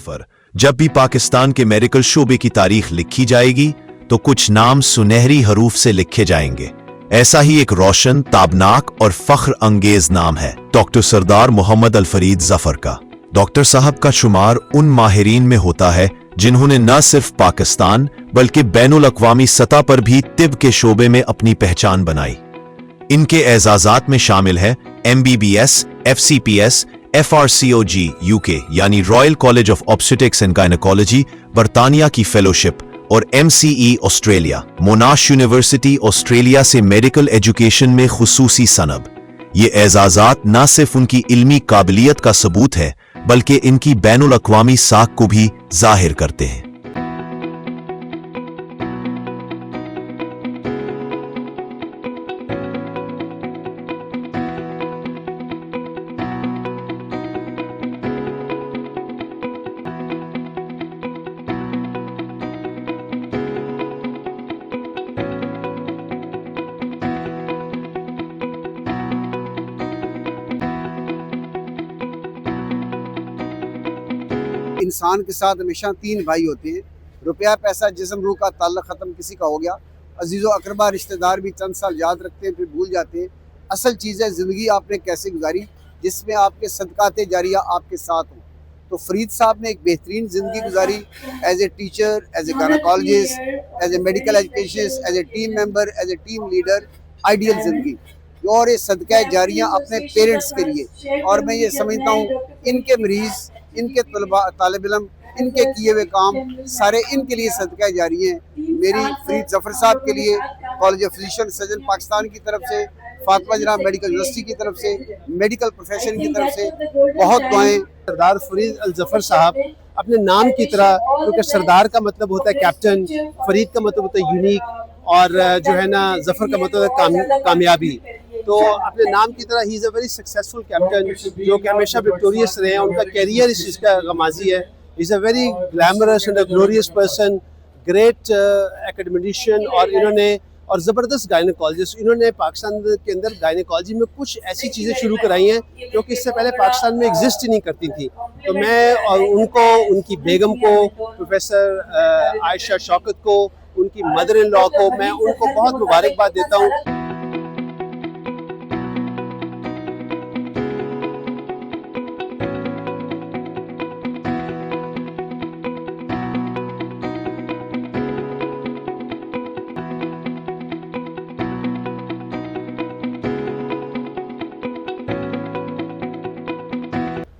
जफर। जब भी पाकिस्तान के मेडिकल शोबे की तारीख लिखी जाएगी तो कुछ नाम सुनहरी हरूफ से लिखे जाएंगे। ऐसा ही एक रोशन, ताबनाक और फख्र अंगेज नाम है डॉक्टर सरदार मोहम्मद अल फरीद जफर का। डॉक्टर साहब का शुमार उन माहिरीन में होता है जिन्होंने न सिर्फ पाकिस्तान बल्कि बैनुल अक़वामी सतह पर भी तिब के शोबे में अपनी पहचान बनाई। इनके एजाजात में शामिल है MBBS, FCPS, FRCOG UK यानी royal college of obstetrics and gynaecology बरतानिया की फेलोशिप और MCE ऑस्ट्रेलिया, मोनाश यूनिवर्सिटी ऑस्ट्रेलिया से मेडिकल एजुकेशन में खुसूसी सनब। ये एजाजात न सिर्फ उनकी इल्मी काबिलियत का सबूत है बल्कि इनकी बैनुल अक़वामी साख को भी जाहिर करते हैं। इंसान के साथ हमेशा तीन भाई होते हैं, रुपया पैसा जिस्म रूह का ताल्लुक ख़त्म किसी का हो गया, अजीज़ो अकरबा रिश्तेदार भी चंद साल याद रखते हैं फिर भूल जाते हैं। असल चीज़ है ज़िंदगी आपने कैसे गुजारी जिसमें आपके सदक़ाते जारिया आपके साथ हों। तो फरीद साहब ने एक बेहतरीन ज़िंदगी गुजारी as a teacher, as a gynaecologist, as a medical educationist, as a team member, as a team leader, ideal ज़िंदगी और ये सदका जारियाँ अपने पेरेंट्स के लिए। और मैं ये समझता हूँ इनके मरीज़, इनके तालिब इल्म, इनके किए हुए काम सारे इनके लिए सदका जारी हैं। मेरी फरीद जफर साहब के लिए college of physician surgeon Pakistan की तरफ से, फातिमा जनाब मेडिकल यूनिवर्सिटी की तरफ से, मेडिकल प्रोफेशन की तरफ से बहुत दुआएं। सरदार फरीद अल जफर साहब अपने नाम की तरह, क्योंकि सरदार का मतलब होता है कैप्टन, फरीद का मतलब होता है यूनिक और जो है ना जफर का मतलब है कामयाबी। तो अपने नाम की तरह he is a very successful captain जो कि हमेशा विक्टोरियस रहे हैं। उनका कैरियर इस चीज़ का गमाजी है। Is a very glamorous and a glorious person, great academician और ज़बरदस्त गायनेकोलॉजिस्ट। इन्होंने पाकिस्तान के अंदर गायनेकोलॉजी में कुछ ऐसी चीज़ें शुरू कराई हैं जो कि इससे पहले पाकिस्तान में एग्जिस्ट ही नहीं करती थी। तो मैं और उनको, उनकी बेगम को, प्रोफेसर आयशा शौकत को, उनकी मदर इन लॉ को मैं उनको बहुत मुबारकबाद देता हूँ।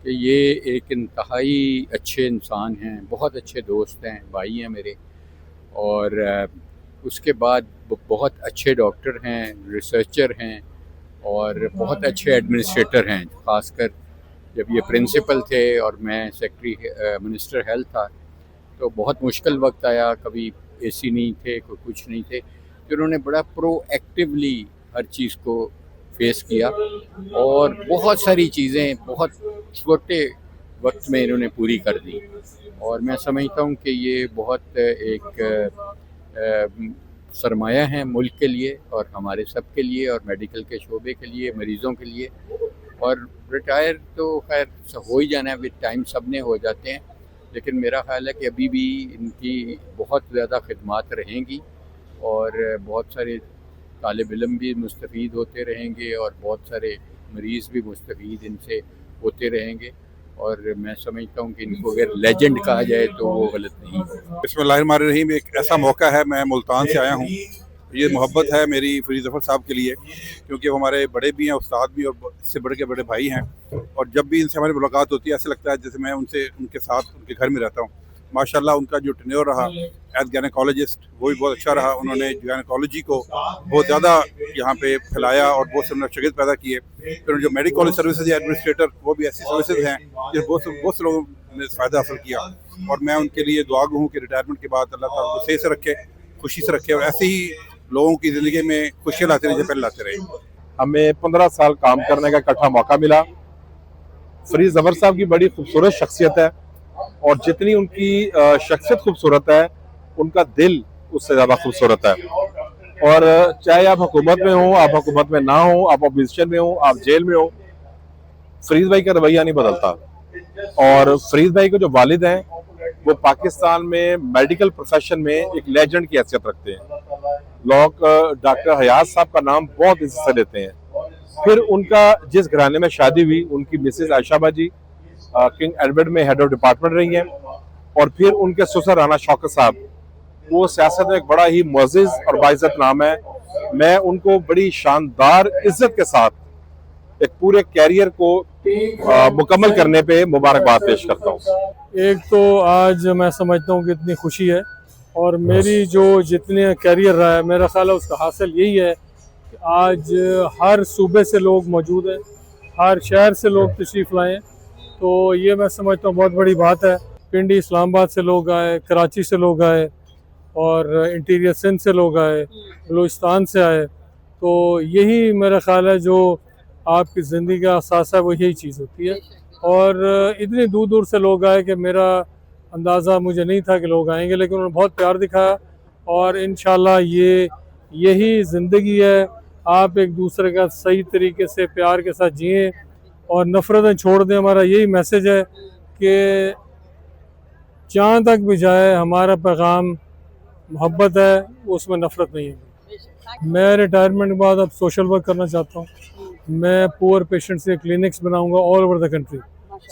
कि ये एक इंतहाई अच्छे इंसान हैं, बहुत अच्छे दोस्त हैं, भाई हैं मेरे। और उसके बाद बहुत अच्छे डॉक्टर हैं, रिसर्चर हैं और बहुत अच्छे एडमिनिस्ट्रेटर हैं। ख़ासकर जब ये प्रिंसिपल थे और मैं सेक्रेटरी मिनिस्टर हेल्थ था तो बहुत मुश्किल वक्त आया, कभी AC नहीं थे, कोई कुछ नहीं थे, तो उन्होंने बड़ा प्रोएक्टिवली हर चीज़ को फेस किया और बहुत सारी चीज़ें बहुत छोटे वक्त में इन्होंने पूरी कर दी। और मैं समझता हूँ कि ये बहुत एक सरमाया है मुल्क के लिए और हमारे सब के लिए और मेडिकल के शोबे के लिए, मरीज़ों के लिए। और रिटायर तो खैर हो ही जाना है, विद टाइम सब ने हो जाते हैं, लेकिन मेरा ख़्याल है कि अभी भी इनकी बहुत ज़्यादा खिदमत रहेंगी और बहुत सारे तालिब इल्म भी मुस्तफ़ीद होते रहेंगे और बहुत सारे मरीज़ भी मुस्तफ़ीद इनसे होते रहेंगे। और मैं समझता हूँ कि इनको अगर लेजेंड कहा जाए तो वो गलत नहीं है। बिस्मिल्लाहिर्रहमानिर्रहीम। एक ऐसा मौका है, मैं मुल्तान से आया हूँ। ये मोहब्बत है मेरी फरीद जफर साहब के लिए, क्योंकि वो हमारे बड़े भी हैं, उस्ताद भी, और इससे बड़े के बड़े भाई हैं। और जब भी इनसे हमारी मुलाकात होती है ऐसा लगता है जैसे मैं उनके साथ उनके घर में रहता हूँ। माशाल्लाह उनका जो टेन्योर रहा एज गायनेकोलॉजिस्ट वो भी बहुत अच्छा रहा। उन्होंने गायनेकोलॉजी को बहुत ज़्यादा यहाँ पे फैलाया और बहुत से उन्होंने शागिर्द पैदा किए। फिर जो मेडिकल सर्विसेज या एडमिनिस्ट्रेटर, वो भी ऐसी सर्विसेज हैं जिस बहुत से लोगों ने फ़ायदा हासिल किया। और मैं उनके लिए दुआ गो हूँ कि रिटायरमेंट के बाद अल्लाह ताला उनको सही से रखे, खुशी से रखे और ऐसे ही लोगों की ज़िंदगी में खुशियाँ लाते रहे, पहले लाते रहे। हमें 15 साल काम करने का इकट्ठा मौका मिला। फरीद जफर साहब की बड़ी खूबसूरत शख्सियत है और जितनी उनकी शख्सियत खूबसूरत है उनका दिल उससे ज़्यादा खूबसूरत है। और चाहे आप हुकूमत में हो, आप हुकूमत में ना हो, आप अपोजिशन में हो, आप जेल में हो, फरीद भाई का रवैया नहीं बदलता। اور فرید بھائی کے جو والد ہیں وہ پاکستان میں میڈیکل پروفیشن میں ایک لیجنڈ کی حیثیت رکھتے ہیں. لوگ ڈاکٹر حیات صاحب کا نام بہت عزت سے لیتے ہیں. پھر ان کا جس گھرانے میں شادی ہوئی ان کی مسز عائشہ باجی کنگ ایڈورڈ میں ہیڈ آف ڈپارٹمنٹ رہی ہیں. اور پھر ان کے سسر رانا شوکت صاحب وہ سیاست میں ایک بڑا ہی معزز اور باعزت نام ہے. میں ان کو بڑی شاندار عزت کے ساتھ ایک پورے کیریئر کو مکمل کرنے پہ مبارکباد پیش کرتا ہوں. ایک تو آج میں سمجھتا ہوں کہ اتنی خوشی ہے اور میری جو جتنے کیریئر رہا ہے میرا خیال ہے اس کا حاصل یہی ہے کہ آج ہر صوبے سے لوگ موجود ہیں, ہر شہر سے لوگ تشریف لائے ہیں. تو یہ میں سمجھتا ہوں بہت بڑی بات ہے. پنڈی اسلام آباد سے لوگ آئے, کراچی سے لوگ آئے اور انٹیریئر سندھ سے لوگ آئے, بلوچستان سے آئے. تو یہی میرا خیال ہے جو آپ کی زندگی کا احساس ہے وہ یہی چیز ہوتی ہے. اور اتنی دور دور سے لوگ آئے کہ میرا اندازہ مجھے نہیں تھا کہ لوگ آئیں گے, لیکن انہوں نے بہت پیار دکھایا. اور انشاءاللہ یہی زندگی ہے. آپ ایک دوسرے کا صحیح طریقے سے پیار کے ساتھ جئیں اور نفرتیں چھوڑ دیں. ہمارا یہی میسج ہے کہ جہاں تک بھی جائے ہمارا پیغام محبت ہے, اس میں نفرت نہیں ہے. میں ریٹائرمنٹ کے بعد اب سوشل ورک کرنا چاہتا ہوں. میں پور پیشنٹس کے کلینکس بناؤں گا آل اوور دا کنٹری,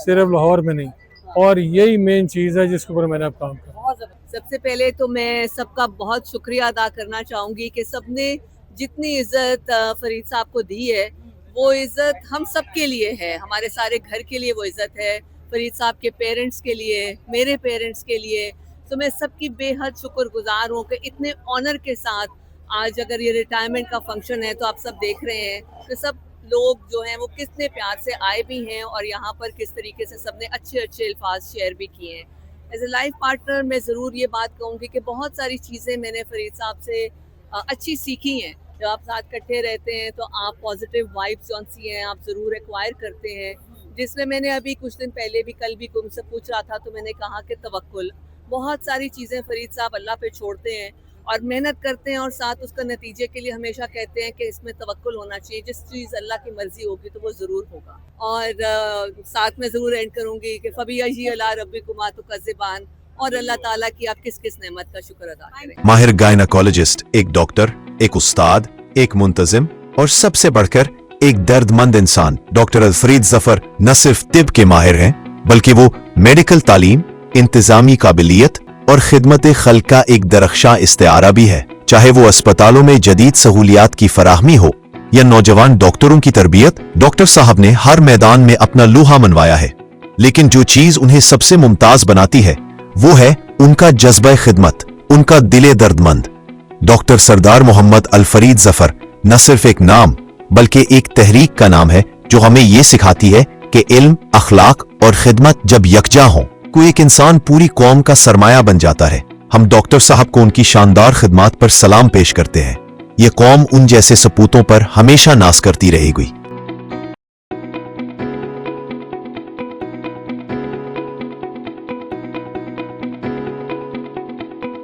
صرف لاہور میں نہیں. اور یہی مین چیز ہے جس کے اوپر میں نے اب کام کیا. سب سے پہلے تو میں سب کا بہت شکریہ ادا کرنا چاہوں گی کہ سب نے جتنی عزت فرید صاحب کو دی ہے وہ عزت ہم سب کے لیے ہے, ہمارے سارے گھر کے لیے وہ عزت ہے, فرید صاحب کے پیرنٹس کے لیے, میرے پیرنٹس کے لیے. تو میں سب کی بے حد شکر گزار ہوں کہ اتنے آنر کے ساتھ آج اگر یہ ریٹائرمنٹ کا فنکشن ہے تو آپ سب دیکھ رہے ہیں کہ سب لوگ جو ہیں وہ کتنے پیار سے آئے بھی ہیں اور یہاں پر کس طریقے سے سب نے اچھے الفاظ شیئر بھی کیے ہیں. ایز اے لائف پارٹنر میں ضرور یہ بات کہوں گی کہ بہت ساری چیزیں میں نے فرید صاحب سے اچھی سیکھی ہیں. جب آپ ساتھ کٹھے رہتے ہیں تو آپ پازیٹیو وائبس جون سی ہیں آپ ضرور ایکوائر کرتے ہیں, جس میں نے ابھی کچھ دن پہلے بھی کل بھی کوئی مجھ سے پوچھ رہا تھا تو میں نے کہا کہ توکل. بہت ساری چیزیں فرید صاحب اللہ پہ چھوڑتے ہیں اور محنت کرتے ہیں اور ساتھ اس کا نتیجے کے لیے ہمیشہ کہتے ہیں کہ اس میں توکل ہونا چاہیے, جس چیز اللہ کی مرضی ہوگی تو وہ ضرور ہوگا. اور ساتھ میں ضرور اینڈ کروں گی کہ فبیعی علی ربکما تکذبان, اور اللہ تعالیٰ کی آپ کس کس نعمت کا شکر ادا کریں. ماہر گائناکولوجسٹ, ایک ڈاکٹر, ایک استاد, ایک منتظم اور سب سے بڑھ کر ایک درد مند انسان. ڈاکٹر الفرید ظفر نہ صرف طب کے ماہر ہیں بلکہ وہ میڈیکل تعلیم, انتظامی قابلیت اور خدمت خلق کا ایک درخشاں استعارہ بھی ہے. چاہے وہ اسپتالوں میں جدید سہولیات کی فراہمی ہو یا نوجوان ڈاکٹروں کی تربیت, ڈاکٹر صاحب نے ہر میدان میں اپنا لوہا منوایا ہے. لیکن جو چیز انہیں سب سے ممتاز بناتی ہے وہ ہے ان کا جذبہ خدمت, ان کا دل درد مند. ڈاکٹر سردار محمد الفرید ظفر نہ صرف ایک نام بلکہ ایک تحریک کا نام ہے جو ہمیں یہ سکھاتی ہے کہ علم, اخلاق اور خدمت جب یکجا ہوں کوئی ایک انسان پوری قوم کا سرمایہ بن جاتا ہے. ہم ڈاکٹر صاحب کو ان کی شاندار خدمات پر سلام پیش کرتے ہیں. یہ قوم ان جیسے سپوتوں پر ہمیشہ ناز کرتی رہے گی.